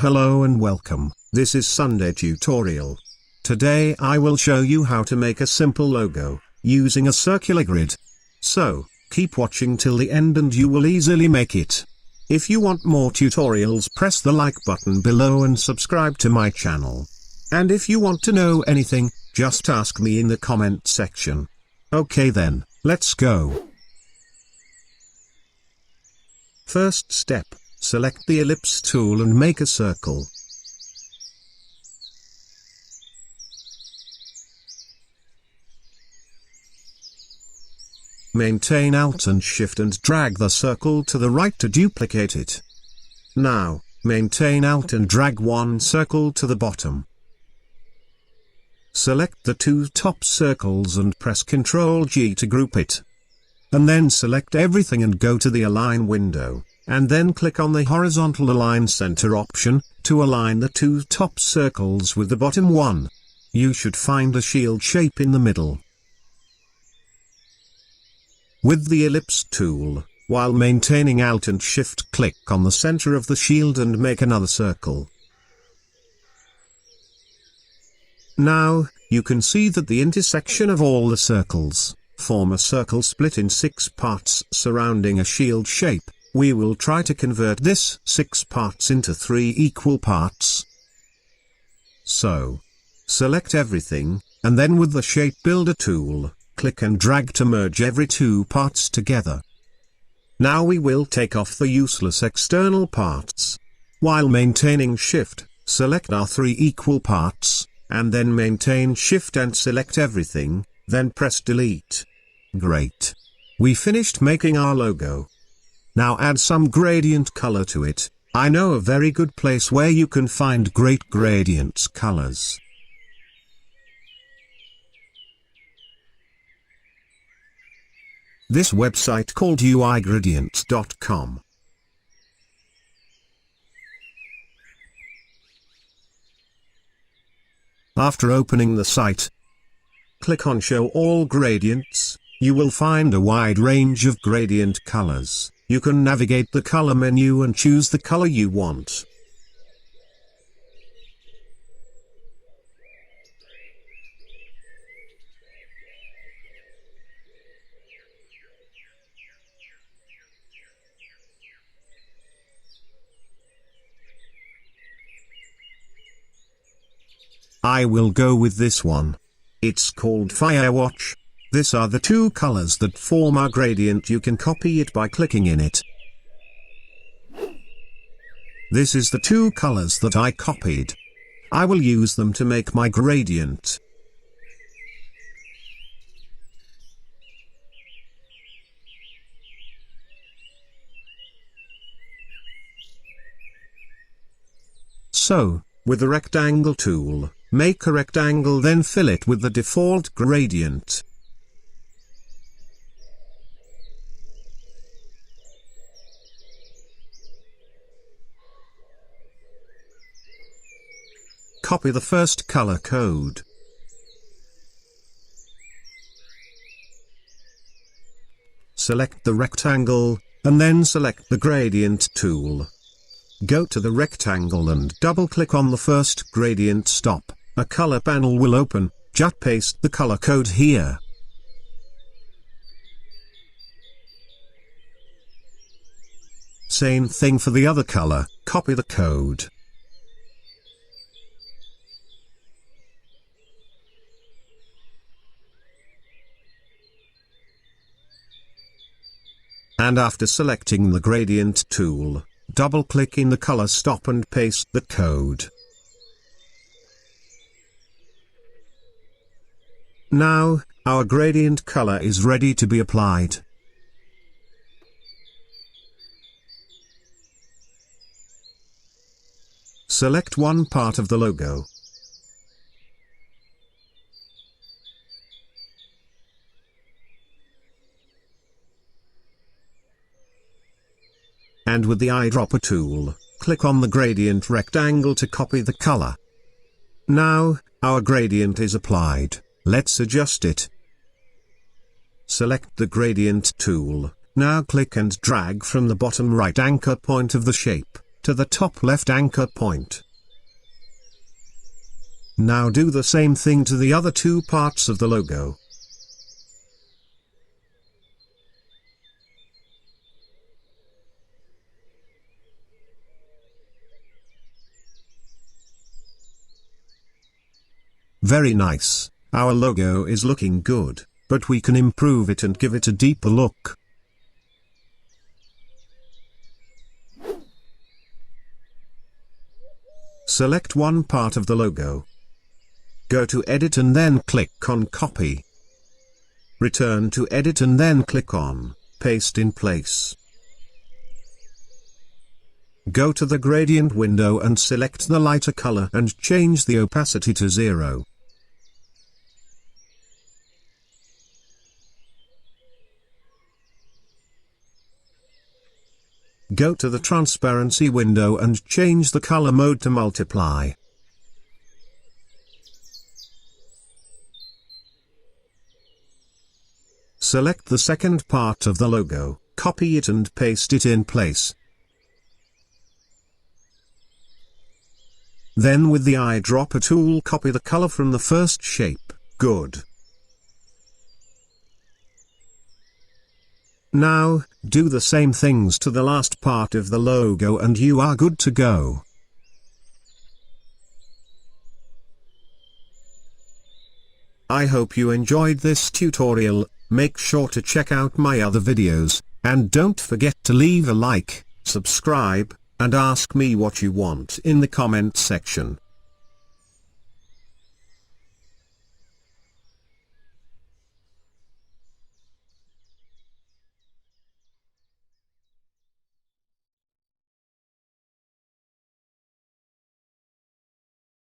Hello and welcome, this is Sunday tutorial. Today I will show you how to make a simple logo, using a circular grid. So, keep watching till the end and you will easily make it. If you want more tutorials, press the like button below and subscribe to my channel. And if you want to know anything, just ask me in the comment section. Okay then, let's go. First step, select the ellipse tool and make a circle. Maintain Alt and Shift and drag the circle to the right to duplicate it. Now, maintain Alt and drag one circle to the bottom. Select the two top circles and press Ctrl G to group it. And then select everything and go to the Align window, and then click on the horizontal Align Center option, to align the two top circles with the bottom one. You should find a shield shape in the middle. With the ellipse tool, while maintaining Alt and Shift, click on the center of the shield and make another circle. Now, you can see that the intersection of all the circles form a circle split in 6 parts surrounding a shield shape. We will try to convert this 6 parts into 3 equal parts. So, select everything, and then with the Shape Builder tool, click and drag to merge every 2 parts together. Now we will take off the useless external parts. While maintaining Shift, select our 3 equal parts, and then maintain Shift and select everything, then press Delete. Great. We finished making our logo. Now add some gradient color to it. I know a very good place where you can find great gradients colors. This website called uigradients.com. After opening the site, click on Show All Gradients. You will find a wide range of gradient colors. You can navigate the color menu and choose the color you want. I will go with this one. It's called Firewatch. These are the 2 colors that form our gradient. You can copy it by clicking in it. This is the 2 colors that I copied. I will use them to make my gradient. So, with the rectangle tool, make a rectangle, then fill it with the default gradient. Copy the first color code. Select the rectangle, and then select the gradient tool. Go to the rectangle and double-click on the first gradient stop. A color panel will open. Just paste the color code here. Same thing for the other color, copy the code. And after selecting the gradient tool, double-click in the color stop and paste the code. Now, our gradient color is ready to be applied. Select one part of the logo. And with the eyedropper tool, click on the gradient rectangle to copy the color. Now, our gradient is applied. Let's adjust it. Select the gradient tool. Now click and drag from the bottom right anchor point of the shape to the top left anchor point. Now do the same thing to the other two parts of the logo. Very nice, our logo is looking good, but we can improve it and give it a deeper look. Select one part of the logo. Go to Edit and then click on Copy. Return to Edit and then click on Paste in Place. Go to the gradient window and select the lighter color and change the opacity to 0. Go to the transparency window and change the color mode to multiply. Select the second part of the logo, copy it and paste it in place. Then with the eyedropper tool copy the color from the first shape. Good. Now, do the same things to the last part of the logo and you are good to go. I hope you enjoyed this tutorial. Make sure to check out my other videos, and don't forget to leave a like, subscribe, and ask me what you want in the comment section.